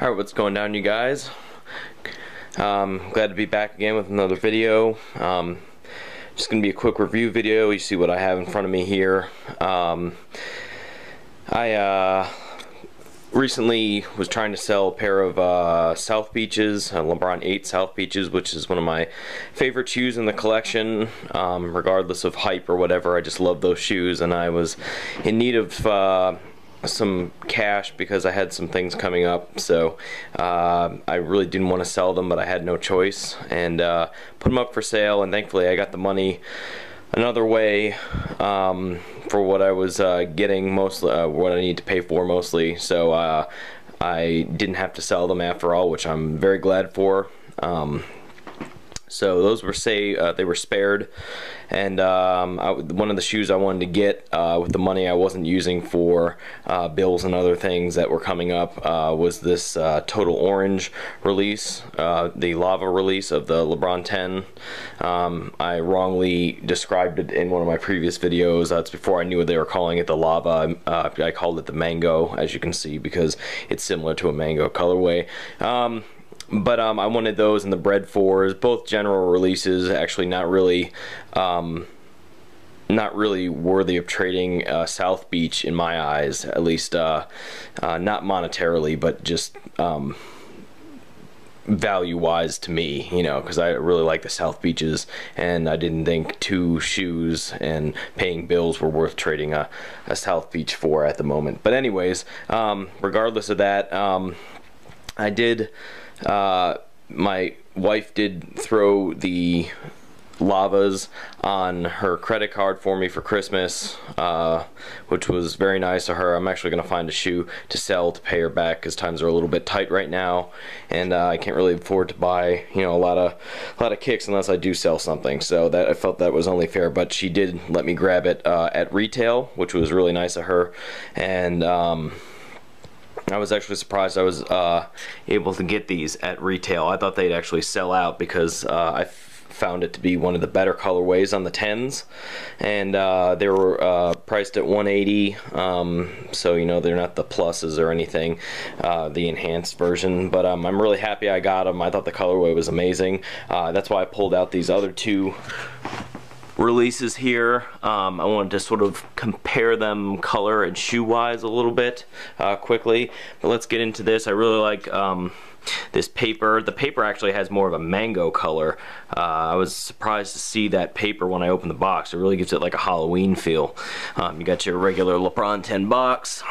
Alright, what's going down, you guys? Glad to be back again with another video. Just gonna be a quick review video. You see what I have in front of me here. I recently was trying to sell a pair of South Beaches, Lebron 8 South Beaches, which is one of my favorite shoes in the collection. Regardless of hype or whatever, I just love those shoes, and I was in need of some cash because I had some things coming up, so I really didn't want to sell them, but I had no choice, and put them up for sale, and thankfully I got the money another way for what I was getting, mostly what I need to pay for mostly, so I didn't have to sell them after all, which I'm very glad for. So those were they were spared, and one of the shoes I wanted to get with the money I wasn't using for bills and other things that were coming up was this Total Orange release, the Lava release of the Lebron 10. I wrongly described it in one of my previous videos. That's before I knew what they were calling it, the Lava. I called it the Mango, as you can see, because it's similar to a mango colorway. But I wanted those in the Bread 4s, both general releases, actually not really worthy of trading South Beach in my eyes, at least not monetarily, but just value-wise to me, you know, because I really like the South Beaches, and I didn't think two shoes and paying bills were worth trading a South Beach for at the moment. But anyways, regardless of that, I did... my wife did throw the Lavas on her credit card for me for Christmas, which was very nice of her. I'm actually going to find a shoe to sell to pay her back because times are a little bit tight right now, and I can't really afford to buy, you know, a lot of kicks unless I do sell something. So that I felt that was only fair, but she did let me grab it at retail, which was really nice of her, and I was actually surprised I was able to get these at retail. I thought they'd actually sell out because I found it to be one of the better colorways on the 10s, and they were priced at $180, so you know they're not the pluses or anything, the enhanced version, but I'm really happy I got them. I thought the colorway was amazing. That's why I pulled out these other two releases here. I wanted to sort of compare them color and shoe wise a little bit quickly, but let's get into this. I really like this paper. The paper actually has more of a mango color. I was surprised to see that paper when I opened the box. It really gives it like a Halloween feel. You got your regular Lebron 10 box.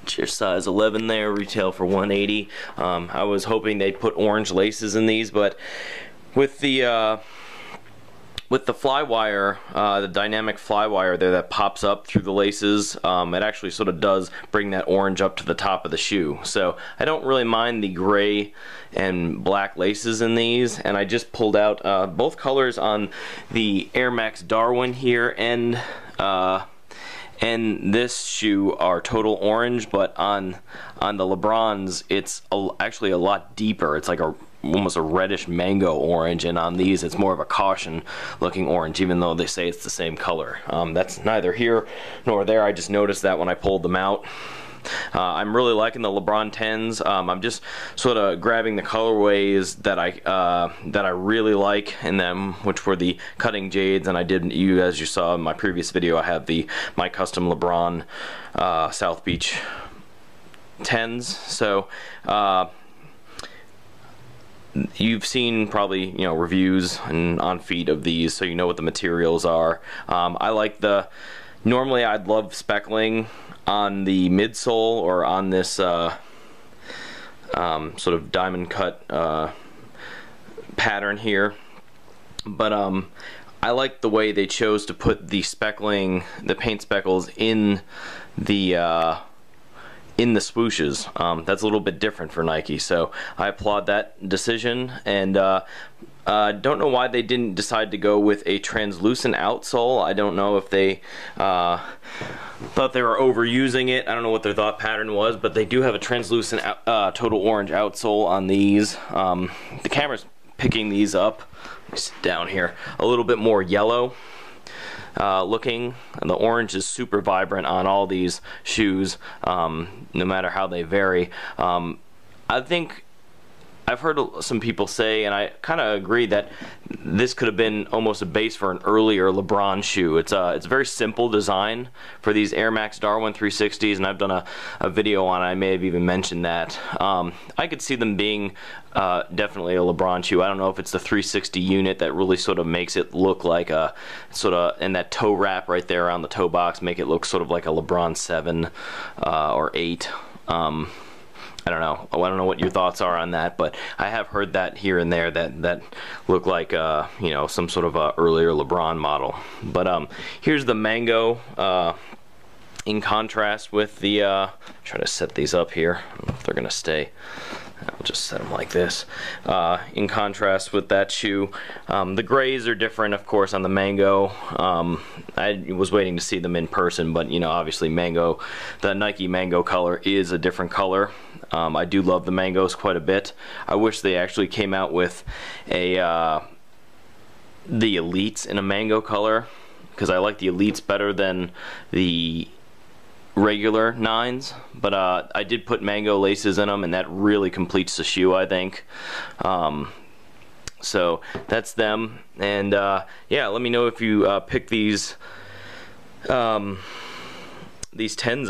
It's your size 11 there, retail for $180. I was hoping they'd put orange laces in these, but with the flywire, the dynamic flywire there that pops up through the laces, it actually sort of does bring that orange up to the top of the shoe. So I don't really mind the gray and black laces in these, and I just pulled out both colors on the Air Max Darwin here, and this shoe are total orange, but on the Lebrons it's actually a lot deeper. It's like almost a reddish mango orange, and on these it's more of a caution looking orange, even though they say it's the same color. That's neither here nor there. I just noticed that when I pulled them out. I'm really liking the Lebron 10s. I'm just sort of grabbing the colorways that I really like in them, which were the Cutting Jades, and I did, as you saw in my previous video, I have my custom Lebron South Beach 10s. So you've seen probably, you know, reviews and on feet of these, so you know what the materials are. I like normally I'd love speckling on the midsole or on this sort of diamond cut pattern here, but I like the way they chose to put the speckling, the paint speckles in the swooshes. That's a little bit different for Nike, so I applaud that decision, and don't know why they didn't decide to go with a translucent outsole. I don't know if they thought they were overusing it. I don't know what their thought pattern was, but they do have a translucent total orange outsole on these. The camera's picking these up. Let me sit down here. A little bit more yellow looking. The orange is super vibrant on all these shoes, no matter how they vary. I think I've heard some people say, and I kind of agree, that this could have been almost a base for an earlier LeBron shoe. It's a very simple design for these Air Max Darwin 360s, and I've done a video on it. I may have even mentioned that. I could see them being definitely a LeBron shoe. I don't know if it's the 360 unit that really sort of makes it look like a sort of, and that toe wrap right there around the toe box make it look sort of like a LeBron 7 or 8. I don't know. I don't know what your thoughts are on that, but I have heard that here and there that look like you know, some sort of a earlier LeBron model. But here's the mango in contrast with the try to set these up here. I don't know if they're gonna stay. I'll just set them like this. In contrast with that shoe, the grays are different, of course, on the mango. I was waiting to see them in person, but you know, obviously mango, the Nike mango color is a different color. I do love the mangoes quite a bit. I wish they actually came out with a the Elites in a mango color, because I like the Elites better than the regular 9s, but I did put mango laces in them, and that really completes the shoe, I think. So that's them, and yeah, let me know if you pick these 10s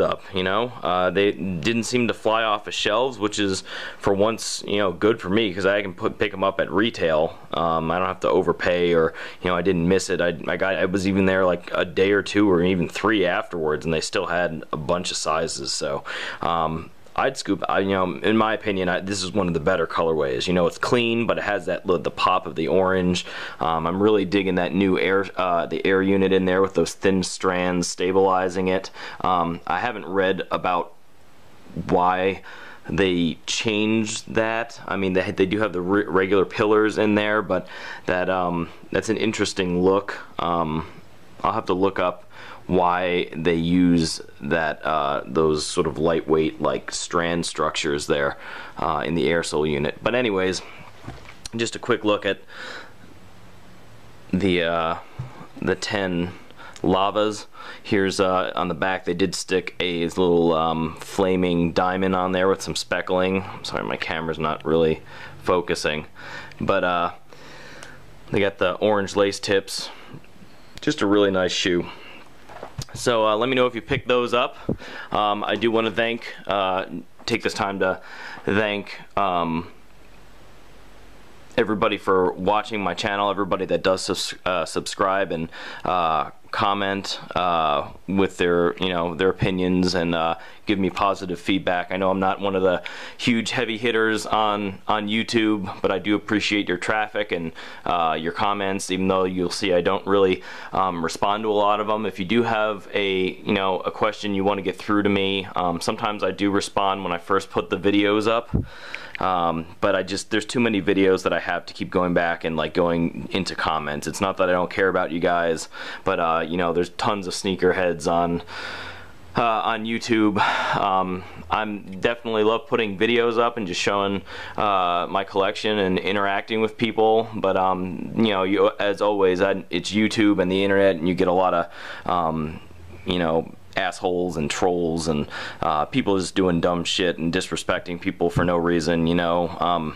up. You know, they didn't seem to fly off of shelves, which is for once, you know, good for me, because I can pick them up at retail. I don't have to overpay, or you know, I didn't miss it. I was even there like a day or two or even 3 afterwards, and they still had a bunch of sizes. So I'd scoop. You know, in my opinion, this is one of the better colorways. You know, it's clean, but it has that the pop of the orange. I'm really digging that new the air unit in there with those thin strands stabilizing it. I haven't read about why they changed that. I mean, they do have the regular pillars in there, but that's an interesting look. I'll have to look up why they use that those sort of lightweight like strand structures there in the air sole unit. But anyways, just a quick look at the 10 Lavas. Here's on the back, they did stick a little flaming diamond on there with some speckling. I'm sorry, my camera's not really focusing, but they got the orange lace tips. Just a really nice shoe. So let me know if you pick those up. I do want to take this time to thank everybody for watching my channel, everybody that does subscribe and comment with their, you know, their opinions and give me positive feedback. I know I'm not one of the huge heavy hitters on YouTube, but I do appreciate your traffic and your comments, even though you'll see I don't really respond to a lot of them. If you do have a question you want to get through to me, sometimes I do respond when I first put the videos up. But there's too many videos that I have to keep going back and like going into comments. It's not that I don't care about you guys, but you know, there's tons of sneakerheads on YouTube. I'm definitely love putting videos up and just showing my collection and interacting with people, but you know, as always, it's YouTube and the internet, and you get a lot of you know, assholes and trolls and people just doing dumb shit and disrespecting people for no reason, you know.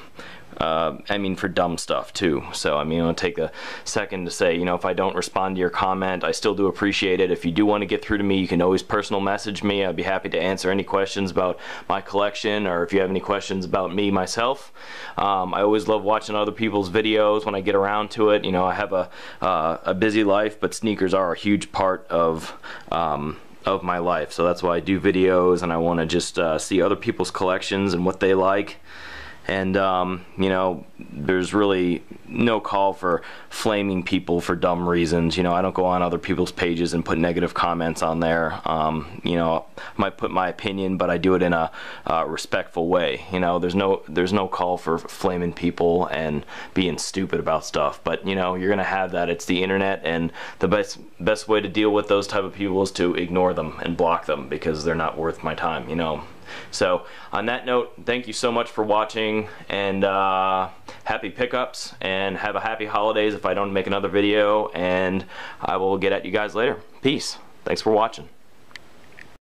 I mean, for dumb stuff too. So I mean, I'll take a second to say, you know, if I don't respond to your comment, I still do appreciate it. If you do want to get through to me, you can always personal message me. I'd be happy to answer any questions about my collection, or if you have any questions about me myself. I always love watching other people's videos when I get around to it. You know, I have a busy life, but sneakers are a huge part of my life, so that's why I do videos, and I want to just see other people's collections and what they like. And you know, there's really no call for flaming people for dumb reasons. You know, I don't go on other people's pages and put negative comments on there. You know, I might put my opinion, but I do it in a respectful way. You know, there's no call for flaming people and being stupid about stuff. But you know, you're gonna have that. It's the internet, and the best way to deal with those type of people is to ignore them and block them, because they're not worth my time. You know, So on that note, thank you so much for watching, and happy pickups, and have a happy holidays if I don't make another video, and I will get at you guys later. Peace. Thanks for watching.